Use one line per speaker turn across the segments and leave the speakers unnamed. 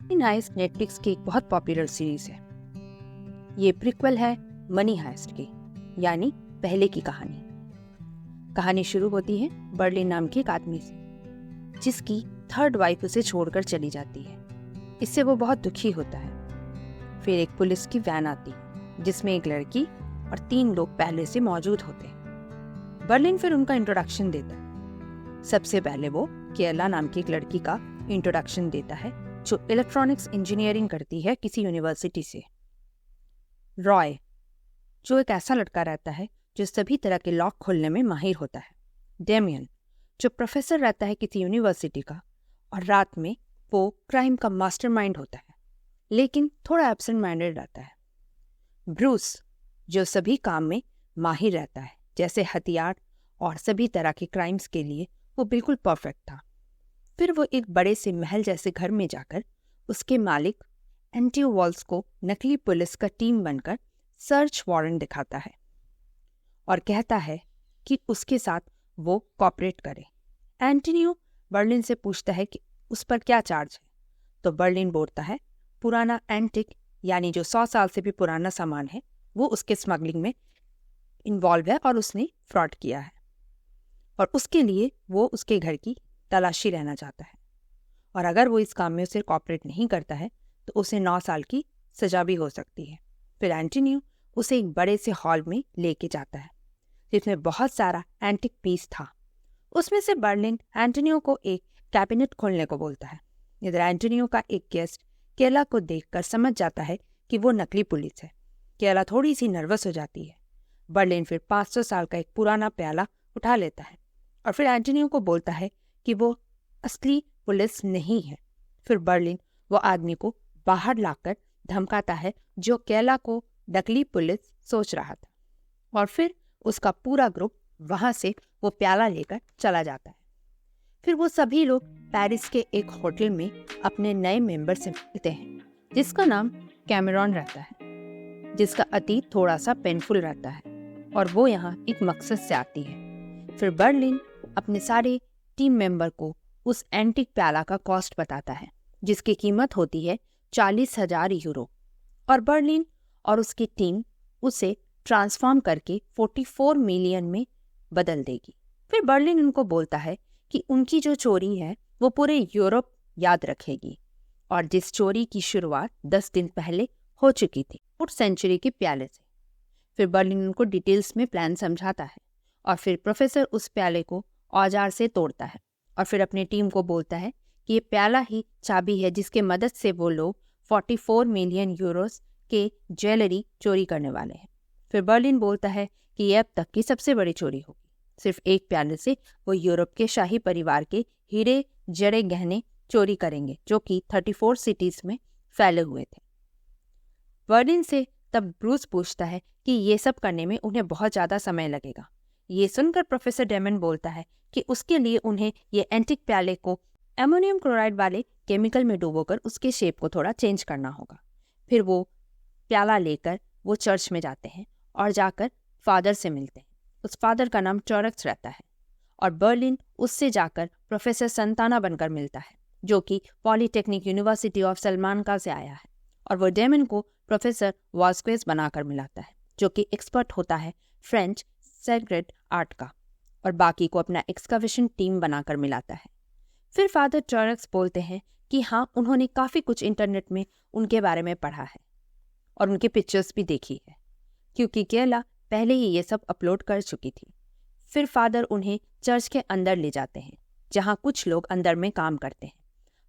Money heist Netflix की एक बहुत पॉपुलर सीरीज है। ये प्रिक्वल है मनी हाइस्ट की, यानी पहले की कहानी शुरू होती है बर्लिन नाम के एक आदमी से, जिसकी थर्ड वाइफ उसे छोड़कर चली जाती है। इससे वो बहुत दुखी होता है। फिर एक पुलिस की वैन आती है जिसमें एक लड़की और 3 लोग पहले से मौजूद होते हैं। बर्लिन फिर उनका इंट्रोडक्शन देता है। सबसे पहले वो केला नाम की एक लड़की का इंट्रोडक्शन देता है जो इलेक्ट्रॉनिक्स इंजीनियरिंग करती है किसी यूनिवर्सिटी से। रॉय, जो एक ऐसा लड़का रहता है जो सभी तरह के लॉक खोलने में माहिर होता है। डेमियन, जो प्रोफेसर रहता है किसी यूनिवर्सिटी का और रात में वो क्राइम का मास्टरमाइंड होता है, लेकिन थोड़ा एब्सेंट माइंडेड रहता है। ब्रूस, जो सभी काम में माहिर रहता है, जैसे हथियार और सभी तरह के क्राइम्स के लिए वो बिल्कुल परफेक्ट था। फिर वो एक बड़े से महल जैसे घर में जाकर उसके मालिक एंटियो वॉल्स को नकली पुलिस का टीम बनकर सर्च वारंट दिखाता है और कहता है कि उसके साथ वो कॉपरेट करे। एंटोनियो बर्लिन से पूछता है कि उस पर क्या चार्ज है, तो बर्लिन बोलता है पुराना एंटिक, यानी जो 100 साल से भी पुराना सामान है, वो उसके स्मगलिंग में इन्वॉल्व है और उसने फ्रॉड किया है और उसके लिए वो उसके घर की तलाशी रहना चाहता है, और अगर वो इस काम में उसे कॉपरेट नहीं करता है तो उसे 9 साल की सजा भी हो सकती है। फिर एंटोनियो उसे एक बड़े से हॉल में लेके जाता है जिसमें बहुत सारा एंटिक पीस था। उसमें से बर्लिन एंटोनियो को एक कैबिनेट खोलने को बोलता है। इधर एंटोनियो का एक गेस्ट केला को देखकर समझ जाता है कि वो नकली पुलिस है। केला थोड़ी सी नर्वस हो जाती है। बर्लिन फिर 500 साल का एक पुराना प्याला उठा लेता है और फिर एंटोनियो को बोलता है कि वो असली पुलिस नहीं है। फिर बर्लिन वो आदमी को बाहर लाकर धमकाता है जो केला को नकली पुलिस सोच रहा था, और फिर उसका पूरा ग्रुप वहां से वो प्याला लेकर चला जाता है। फिर वो सभी लोग पेरिस के एक होटल में अपने नए मेंबर से मिलते हैं जिसका नाम कैमेरॉन रहता है, जिसका अतीत थोड़ा सा पेनफुल रहता है और वो यहाँ एक मकसद से आती है। फिर बर्लिन अपने सारे टीम मेंबर को उस एंटिक प्याला का कॉस्ट बताता है जिसकी कीमत होती है 40,000 यूरो, और बर्लिन और उसकी टीम उसे ट्रांसफॉर्म करके 44 मिलियन में बदल देगी। फिर बर्लिन उनको बोलता है कि उनकी जो चोरी है वो पूरे यूरोप याद रखेगी, और जिस चोरी की शुरुआत 10 दिन पहले हो चुकी थी फुट सेंचुरी के प्याले से। फिर बर्लिन उनको डिटेल्स में प्लान समझाता है और फिर प्रोफेसर उस प्याले को औजार से तोड़ता है और फिर अपनी टीम को बोलता है कि ये प्याला ही चाबी है जिसके मदद से वो लोग 44 मिलियन यूरोस के ज्वेलरी चोरी करने वाले हैं। फिर बर्लिन बोलता है कि ये अब तक की सबसे बड़ी चोरी होगी। सिर्फ एक प्याले से वो यूरोप के शाही परिवार के हीरे जड़े गहने चोरी करेंगे जो कि 34 सिटीज में फैले हुए थे। बर्लिन से तब ब्रूस पूछता है कि ये सब करने में उन्हें बहुत ज़्यादा समय लगेगा। ये सुनकर प्रोफेसर डेमन बोलता है कि उसके लिए उन्हें ये एंटिक प्याले को एमोनियम क्लोराइड वाले केमिकल में डुबोकर उसके शेप को थोड़ा चेंज करना होगा। फिर वो प्याला लेकर वो चर्च में जाते हैं और जाकर फादर से मिलते हैं। उस फादर का नाम टॉरक्स रहता है, और बर्लिन उससे जाकर प्रोफेसर संताना बनकर मिलता है जो कि पॉलीटेक्निक यूनिवर्सिटी ऑफ सलमानका से आया है, और वो डेमन को प्रोफेसर वास्क्वेज बनाकर मिलाता है जो कि एक्सपर्ट होता है फ्रेंच सेक्रेट आर्ट का, और बाकी को अपना एक्सकवेशन टीम बनाकर मिलाता है। फिर फादर टॉरक्स बोलते हैं कि हाँ, उन्होंने काफ़ी कुछ इंटरनेट में उनके बारे में पढ़ा है और उनके पिक्चर्स भी देखी है, क्योंकि केला पहले ही ये सब अपलोड कर चुकी थी। फिर फादर उन्हें चर्च के अंदर ले जाते हैं जहाँ कुछ लोग अंदर में काम करते हैं।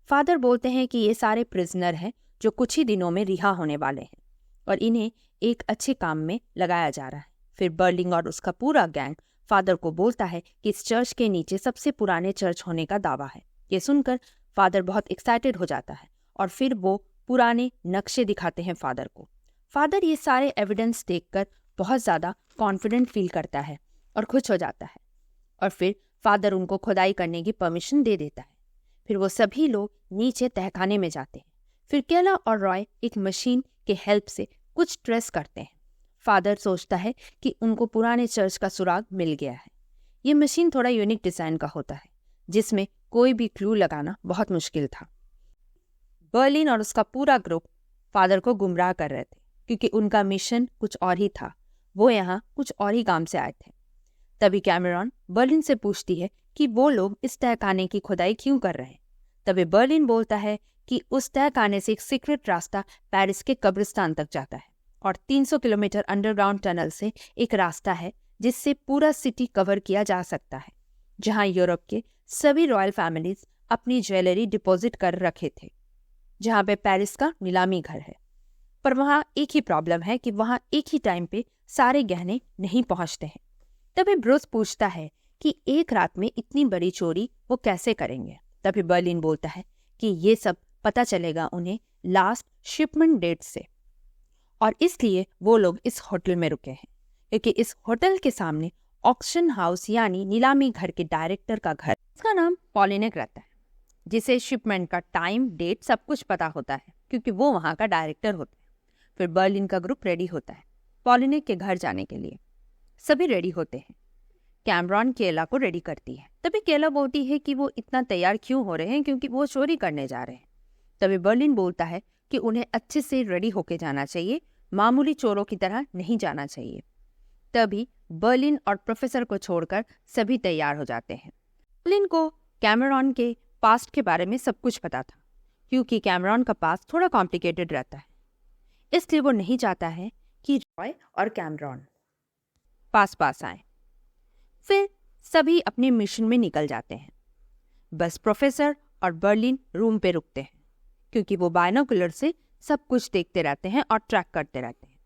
फादर बोलते हैं कि ये सारे प्रिजनर हैं जो कुछ ही दिनों में रिहा होने वाले हैं और इन्हें एक अच्छे काम में लगाया जा रहा है। फिर बर्लिन और उसका पूरा गैंग फादर को बोलता है कि इस चर्च के नीचे सबसे पुराने चर्च होने का दावा है। ये सुनकर फादर बहुत एक्साइटेड हो जाता है और फिर वो पुराने नक्शे दिखाते हैं फादर को। फादर ये सारे एविडेंस देखकर बहुत ज़्यादा कॉन्फिडेंट फील करता है और खुश हो जाता है, और फिर फादर उनको खुदाई करने की परमिशन दे देता है। फिर वो सभी लोग नीचे तहखाने में जाते हैं। फिर केला और रॉय एक मशीन के हेल्प से कुछ ट्रेस करते हैं। फादर सोचता है कि उनको पुराने चर्च का सुराग मिल गया है। ये मशीन थोड़ा यूनिक डिज़ाइन का होता है जिसमें कोई भी क्लू लगाना बहुत मुश्किल था। बर्लिन और उसका पूरा ग्रुप फादर को गुमराह कर रहे थे, क्योंकि उनका मिशन कुछ और ही था। वो यहाँ कुछ और ही काम से आए थे। तभी कैमरॉन बर्लिन से पूछती है कि वो लोग इस तहखाने की खुदाई क्यों कर रहे हैं। तभी बर्लिन बोलता है कि उस तहखाने से एक सीक्रेट रास्ता पेरिस के कब्रिस्तान तक जाता है और 300 किलोमीटर अंडरग्राउंड टनल से एक रास्ता है जिससे पूरा सिटी कवर किया जा सकता है, जहां यूरोप के सभी रॉयल फैमिलीज अपनी ज्वेलरी डिपॉजिट कर रखे थे, जहां पे पेरिस का नीलामी घर है। पर वहां एक ही प्रॉब्लम है कि वहां एक ही टाइम पे सारे गहने नहीं पहुंचते हैं। तभी ब्रूस पूछता है कि एक रात में इतनी बड़ी चोरी वो कैसे करेंगे। तभी बर्लिन बोलता है कि ये सब पता चलेगा उन्हें लास्ट शिपमेंट डेट से, और इसलिए वो लोग इस होटल में रुके हैं, क्योंकि इस होटल के सामने ऑक्शन हाउस यानी नीलामी घर के डायरेक्टर का घर, इसका नाम पॉलिनेक रहता है, जिसे शिपमेंट का टाइम, डेट सब कुछ पता होता है, क्योंकि वो वहां का डायरेक्टर होता है। फिर बर्लिन का ग्रुप रेडी होता है पॉलिनेक के घर जाने के लिए। सभी रेडी होते हैं। कैमरॉन केला को रेडी करती है। तभी केला बोलती है कि वो इतना तैयार क्यों हो रहे हैं, क्योंकि वो चोरी करने जा रहे हैं। तभी बर्लिन बोलता है कि उन्हें अच्छे से रेडी होके जाना चाहिए, मामूली चोरों की तरह नहीं जाना चाहिए। तभी बर्लिन और प्रोफेसर को छोड़कर सभी तैयार हो जाते हैं। बर्लिन को कैमरॉन के पास्ट के बारे में सब कुछ पता था, क्योंकि कैमरॉन का पास्ट थोड़ा कॉम्प्लिकेटेड रहता है, इसलिए वो नहीं चाहता है कि रॉय और कैमरॉन पास आए। फिर सभी अपने मिशन में निकल जाते हैं। बस प्रोफेसर और बर्लिन रूम पे रुकते हैं, क्योंकि वो बायनोकुलर से सब कुछ देखते रहते हैं और ट्रैक करते रहते हैं।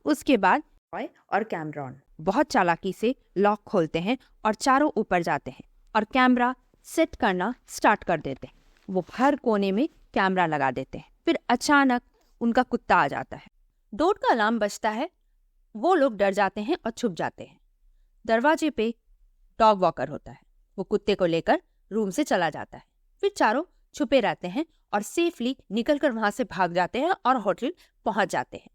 उसके बाद रॉय और कैमरॉन बहुत चालाकी से लॉक खोलते हैं और चारों ऊपर जाते हैं और कैमरा सेट करना स्टार्ट कर देते हैं। वो हर कोने में कैमरा लगा देते हैं। फिर अचानक उनका कुत्ता आ जाता है। डोर का अलार्म बजता है। वो लोग डर जाते हैं और छुप जाते हैं। दरवाजे पे डॉग वॉकर होता है। वो कुत्ते को लेकर रूम से चला जाता है। फिर चारों छुपे रहते हैं और सेफली निकलकर वहां से भाग जाते हैं और होटल पहुंच जाते हैं।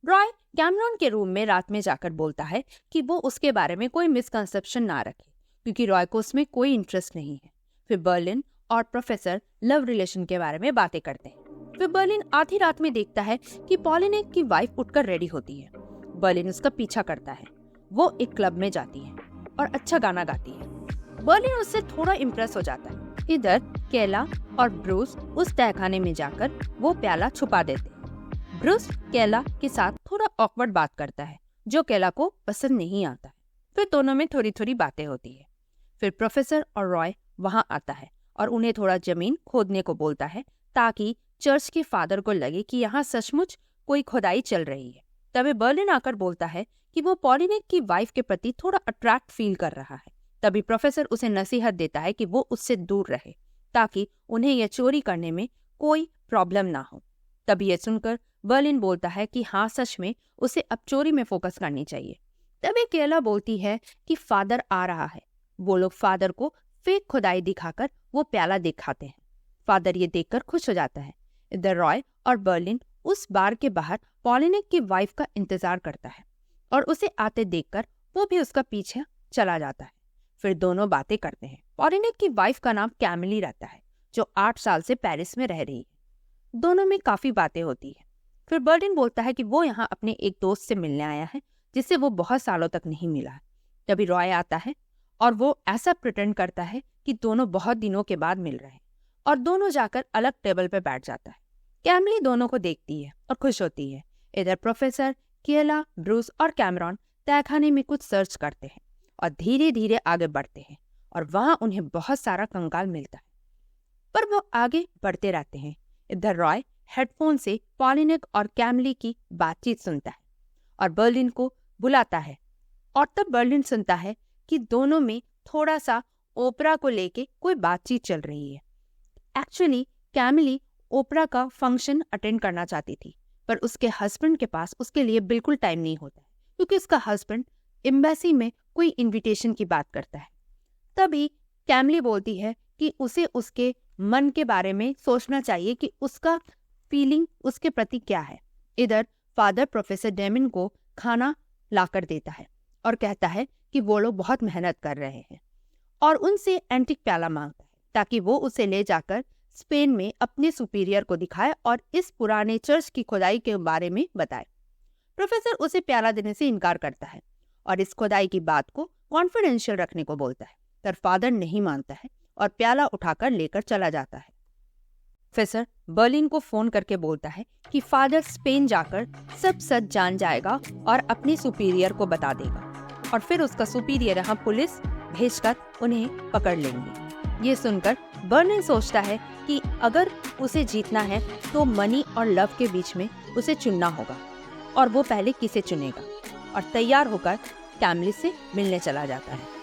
रॉय कैमरॉन के रूम में रात में जाकर बोलता है कि वो उसके बारे में कोई मिसकंसेप्शन ना रखे, क्योंकि रॉय को उसमें कोई इंटरेस्ट नहीं है। फिर बर्लिन और प्रोफेसर लव रिलेशन के बारे में बातें करते हैं। फिर बर्लिन आधी रात में देखता है कि पॉलिनेक की वाइफ उठकर रेडी होती है। बर्लिन उसका पीछा करता है। वो एक क्लब में जाती है और अच्छा गाना गाती है। बर्लिन उससे थोड़ा इम्प्रेस हो जाता है। इधर केला और ब्रूस उस तहखाने में जाकर वो प्याला छुपा देते हैं। ब्रूस केला के साथ थोड़ा ऑकवर्ड बात करता है, जो केला को पसंद नहीं आता है। फिर दोनों में थोड़ी थोड़ी बातें होती है। फिर प्रोफेसर और रॉय वहां आता है और उन्हें थोड़ा जमीन खोदने को बोलता है, ताकि चर्च के फादर को लगे कि यहाँ सचमुच कोई खुदाई चल रही है। तभी बर्लिन आकर बोलता है कि वो पॉलिनेक की वाइफ के प्रति थोड़ा अट्रैक्ट फील कर रहा है। तभी प्रोफेसर उसे नसीहत देता है कि वो उससे दूर रहे, ताकि उन्हें यह चोरी करने में कोई प्रॉब्लम ना हो। तभी यह सुनकर बर्लिन बोलता है कि हाँ, सच में उसे अब चोरी में फोकस करनी चाहिए। तभी केला बोलती है कि फादर आ रहा है। वो लोग फादर को फेक खुदाई दिखाकर वो प्याला दिखाते हैं। फादर ये देखकर खुश हो जाता है। इधर रॉय और बर्लिन उस बार के बाहर पॉलिनेक की वाइफ का इंतजार करता है और उसे आते देखकर वो भी उसका पीछे चला जाता है। फिर दोनों बातें करते हैं। पॉलिनेक की वाइफ का नाम कैमिली रहता है, जो 8 साल से पेरिस में रह रही है। दोनों में काफी बातें होती है। फिर बर्लिन बोलता है कि वो यहाँ अपने एक दोस्त से मिलने आया है, जिससे वो बहुत सालों तक नहीं मिला है। तभी रॉय आता है और वो ऐसा प्रिटेंड करता है कि दोनों बहुत दिनों के बाद मिल रहे हैं, और दोनों जाकर अलग टेबल पर बैठ जाता है। कैमिली दोनों को देखती है और खुश होती है। इधर प्रोफेसर, केला, ब्रूस और कैमरॉन तहखाने में कुछ सर्च करते हैं और धीरे धीरे आगे बढ़ते हैं, और वहां उन्हें बहुत सारा कंकाल मिलता है। पर वो आगे बढ़ते रहते हैं। इधर रॉय हेडफोन से पॉलिनेक और कैमिली की बातचीत सुनता है और बर्लिन को बुलाता है, और तब बर्लिन सुनता है कि दोनों में थोड़ा सा ओपरा को लेके कोई बातचीत चल रही है। एक्चुअली कैमिली ओपरा का फंक्शन अटेंड करना चाहती थी, पर उसके हस्बैंड के पास उसके लिए बिल्कुल टाइम नहीं होता है, क्योंकि उसका हस्बैंड एम्बेसी में कोई इनविटेशन की बात करता है। तभी कैमिली बोलती है कि उसे उसके मन के बारे में सोचना चाहिए कि उसका फीलिंग उसके प्रति क्या है। इधर फादर प्रोफेसर डेमिन को खाना लाकर देता है और कहता है कि वो लोग बहुत मेहनत कर रहे हैं, और उनसे एंटिक प्याला मांगता है ताकि वो उसे ले जाकर स्पेन में अपने सुपीरियर को दिखाए और इस पुराने चर्च की खुदाई के बारे में बताए। प्रोफेसर उसे प्याला देने से इनकार करता है और इस खुदाई की बात को कॉन्फिडेंशियल रखने को बोलता है, पर फादर नहीं मानता है और प्याला उठाकर लेकर चला जाता है। प्रोफेसर बर्लिन को फोन करके बोलता है कि फादर स्पेन जाकर सब सच जान जाएगा और अपने सुपीरियर को बता देगा और फिर उसका सुपीरियर यहाँ पुलिस भेजकर उन्हें पकड़ लेंगे। ये सुनकर बर्लिन सोचता है कि अगर उसे जीतना है तो मनी और लव के बीच में उसे चुनना होगा और वो पहले किसे चुनेगा, और तैयार होकर कैमलिस से मिलने चला जाता है।